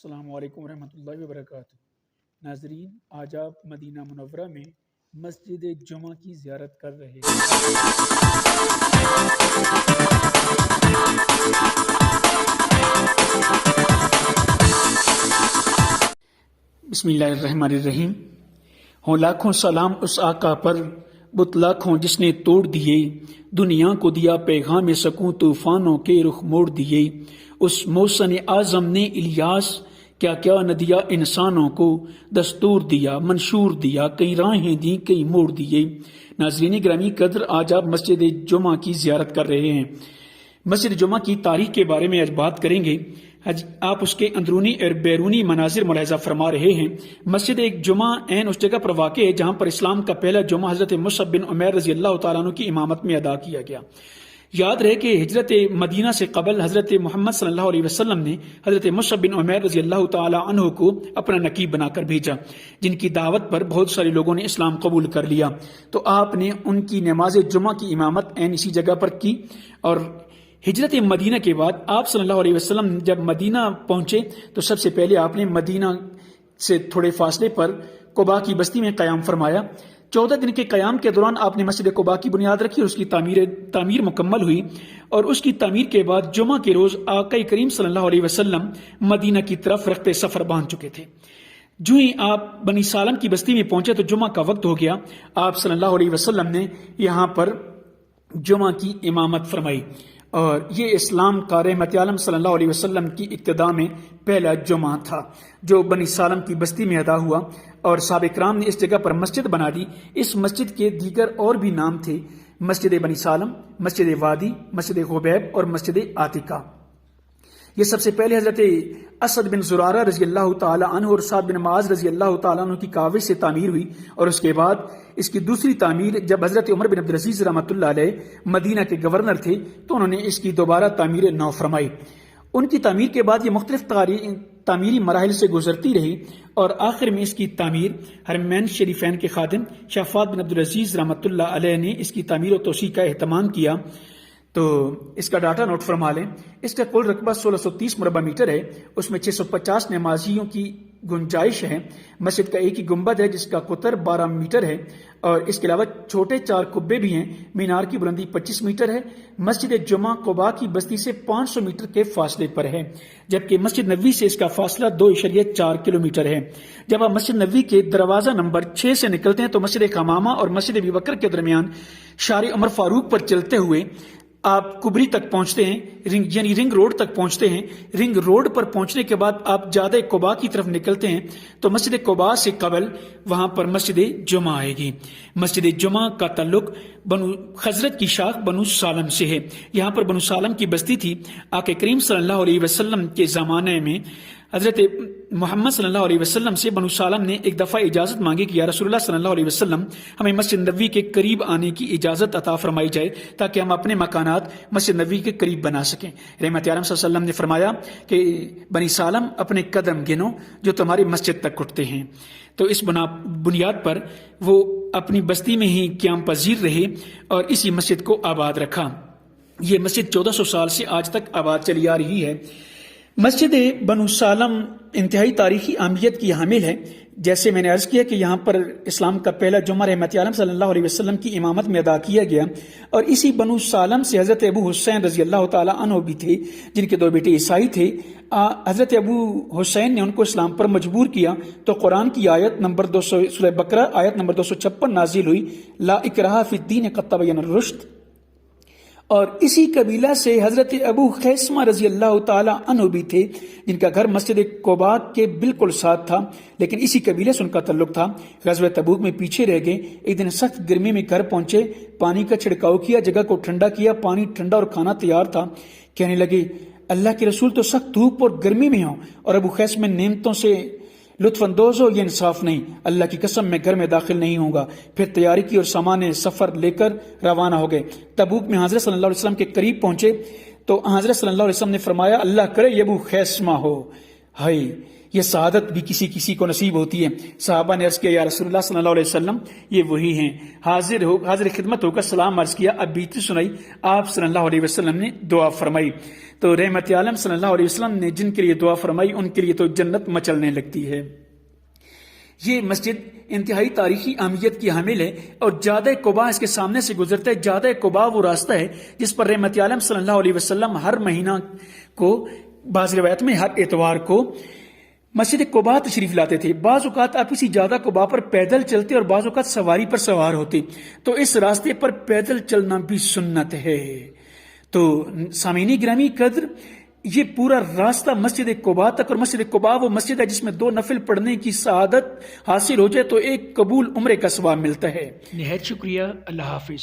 السلام علیکم ورحمۃ اللہ وبرکاتہ۔ ناظرین، آج آپ مدینہ منورہ میں مسجد جمعہ کی زیارت کر رہے ہیں۔ بسم اللہ الرحمن الرحیم۔ ہوں لاکھوں سلام اس آقا پر، بت لاکھوں جس نے توڑ دیے، دنیا کو دیا پیغام سکوں، طوفانوں کے رخ موڑ دیے۔ اس محسن اعظم نے الیاس کیا کیا نہ دیا انسانوں کو، دستور دیا منشور دیا، کئی راہیں دی کئی موڑ دیے۔ ناظرین گرامی قدر، آج آپ مسجد جمعہ کی زیارت کر رہے ہیں۔ مسجد جمعہ کی تاریخ کے بارے میں آج بات کریں گے۔ آپ اس کے اندرونی اور بیرونی مناظر ملاحظہ فرما رہے ہیں۔ مسجد ایک جمعہ عین اس جگہ پر واقع ہے جہاں پر اسلام کا پہلا جمعہ حضرت مصعب بن عمیر رضی اللہ تعالیٰ عنہ کی امامت میں ادا کیا گیا۔ یاد رہے کہ ہجرت مدینہ سے قبل حضرت محمد صلی اللہ علیہ وسلم نے حضرت مصعب بن عمیر رضی اللہ تعالیٰ عنہ کو اپنا نقیب بنا کر بھیجا، جن کی دعوت پر بہت سارے لوگوں نے اسلام قبول کر لیا۔ تو آپ نے ان کی نماز جمعہ کی امامت عین اسی جگہ پر کی۔ اور ہجرت مدینہ کے بعد آپ صلی اللہ علیہ وسلم جب مدینہ پہنچے تو سب سے پہلے آپ نے مدینہ سے تھوڑے فاصلے پر قباء کی بستی میں قیام فرمایا۔ 14 دن کے قیام کے دوران آپ نے مسجد قباء کی بنیاد رکھی اور اس کی تعمیر مکمل ہوئی، اور اس کی تعمیر کے بعد جمعہ کے روز آقا کریم صلی اللہ علیہ وسلم مدینہ کی طرف رخت سفر باندھ چکے تھے۔ جو ہی آپ بنی سالم کی بستی میں پہنچے تو جمعہ کا وقت ہو گیا۔ آپ صلی اللہ علیہ وسلم نے یہاں پر جمعہ کی امامت فرمائی، اور یہ اسلام کا رحمت عالم صلی اللہ علیہ وسلم کی ابتدا میں پہلا جمعہ تھا جو بنی سالم کی بستی میں ادا ہوا، اور صحابہ کرام نے اس جگہ پر مسجد بنا دی۔ اس مسجد کے دیگر اور بھی نام تھے: مسجد بنی سالم، مسجد وادی، مسجد خبیب اور مسجد عاتقہ۔ یہ سب سے پہلے حضرت اسد بن زرارہ رضی اللہ تعالیٰ عنہ اور سعد بن معاذ رضی اللہ تعالیٰ عنہ کی کاوش سے تعمیر ہوئی، اور اس کے بعد اس کی دوسری تعمیر جب حضرت عمر بن عبدالعزیز رحمۃ اللہ علیہ مدینہ کے گورنر تھے تو انہوں نے اس کی دوبارہ تعمیر نو فرمائی۔ ان کی تعمیر کے بعد یہ مختلف تعمیری مراحل سے گزرتی رہی، اور آخر میں اس کی تعمیر حرمین شریفین کے خادم شاہ فہد بن عبدالعزیز رحمۃ اللہ علیہ نے اس کی تعمیر و توسیع کا اہتمام کیا۔ تو اس کا ڈاٹا نوٹ فرما لیں۔ اس کا کل رقبہ 1630 مربع میٹر ہے، اس میں 650 نمازیوں کی گنجائش ہے۔ مسجد کا ایک ہی گنبد ہے جس کا قطر 12 میٹر ہے، اور اس کے علاوہ چھوٹے 4 کبے بھی ہیں۔ مینار کی بلندی 25 میٹر ہے۔ مسجد جمعہ قباء کی بستی سے 500 میٹر کے فاصلے پر ہے، جبکہ مسجد نبوی سے اس کا فاصلہ 2.4 کلومیٹر ہے۔ جب آپ مسجد نبوی کے دروازہ نمبر 6 سے نکلتے ہیں تو مسجد خمامہ اور مسجد ابی بکر کے درمیان شارع عمر فاروق پر چلتے ہوئے آپ کبری تک پہنچتے ہیں، یعنی رنگ روڈ تک پہنچتے ہیں۔ رنگ روڈ پر پہنچنے کے بعد آپ جادہ قباء کی طرف نکلتے ہیں تو مسجد قباء سے قبل وہاں پر مسجد جمعہ آئے گی۔ مسجد جمعہ کا تعلق بنو خزرج کی شاخ بنو سالم سے ہے۔ یہاں پر بنو سالم کی بستی تھی۔ آقا کریم صلی اللہ علیہ وسلم کے زمانے میں حضرت محمد صلی اللہ علیہ وسلم سے بنو سالم نے ایک دفعہ اجازت مانگی کہ یا رسول اللہ صلی اللہ علیہ وسلم ہمیں مسجد نبوی کے قریب آنے کی اجازت عطا فرمائی جائے تاکہ ہم اپنے مکانات مسجد نبوی کے قریب بنا سکیں۔ رحمت عالم صلی اللہ علیہ وسلم نے فرمایا کہ بنی سالم اپنے قدم گنو جو تمہاری مسجد تک اٹھتے ہیں۔ تو اس بنیاد پر وہ اپنی بستی میں ہی قیام پذیر رہے اور اسی مسجد کو آباد رکھا۔ یہ مسجد 1400 سال سے آج تک آباد چلی آ رہی ہے۔ مسجد بنو سالم انتہائی تاریخی اہمیت کی حامل ہے۔ جیسے میں نے عرض کیا کہ یہاں پر اسلام کا پہلا جمعہ رحمت عالم صلی اللہ علیہ وسلم کی امامت میں ادا کیا گیا، اور اسی بنو سالم سے حضرت ابو حسین رضی اللہ تعالیٰ عنہ بھی تھے جن کے 2 بیٹے عیسائی تھے۔ حضرت ابو حسین نے ان کو اسلام پر مجبور کیا تو قرآن کی آیت نمبر 200 سورہ بقرہ آیت نمبر 256 نازل ہوئی، لا اکراہ فی الدین قد تبین الرشد۔ اور اسی قبیلہ سے حضرت ابو خیثمہ رضی اللہ تعالی عنہ بھی تھے جن کا گھر مسجد قباء کے بالکل ساتھ تھا، لیکن اسی قبیلے سے ان کا تعلق تھا۔ غزوہ تبوک میں پیچھے رہ گئے۔ ایک دن سخت گرمی میں گھر پہنچے، پانی کا چھڑکاؤ کیا، جگہ کو ٹھنڈا کیا، پانی ٹھنڈا اور کھانا تیار تھا۔ کہنے لگے اللہ کے رسول تو سخت دھوپ اور گرمی میں ہوں اور ابو خیثمہ نعمتوں سے لطف اندوز ہو، یہ انصاف نہیں، اللہ کی قسم میں گھر میں داخل نہیں ہوں گا۔ پھر تیاری کی اور سامان سفر لے کر روانہ ہو گئے۔ تبوک میں حضرت صلی اللہ علیہ وسلم کے قریب پہنچے تو حضرت صلی اللہ علیہ وسلم نے فرمایا اللہ کرے یہ ابو خیثمہ ہو۔ ہائے یہ سعادت بھی کسی کسی کو نصیب ہوتی ہے۔ صحابہ نے عرض کیا یا رسول اللہ صلی اللہ علیہ وسلم یہ وہی ہیں۔ حاضر خدمت ہو کر سلام عرض کیا، اب بیتی سنائی، آپ صلی اللہ علیہ وسلم نے دعا فرمائی۔ تو رحمت عالم صلی اللہ علیہ وسلم نے جن کے لیے دعا فرمائی ان کے لیے تو جنت مچلنے لگتی ہے۔ یہ مسجد انتہائی تاریخی اہمیت کی حامل ہے اور جادہ قباء اس کے سامنے سے گزرتا ہے۔ جادہ قباء وہ راستہ ہے جس پر رحمت عالم صلی اللہ علیہ وسلم ہر مہینہ کو، بعض روایت میں ہر اتوار کو، مسجد قباء تشریف لاتے تھے۔ بعض اوقات آپ اسی جادہ قباء پر پیدل چلتے اور بعض اوقات سواری پر سوار ہوتے، تو اس راستے پر پیدل چلنا بھی سنت ہے۔ تو سامعین گرامی قدر، یہ پورا راستہ مسجد قباء تک، اور مسجد قباء وہ مسجد ہے جس میں 2 نفل پڑھنے کی سعادت حاصل ہو جائے تو ایک قبول عمرے کا ثواب ملتا ہے۔ نہایت شکریہ، اللہ حافظ۔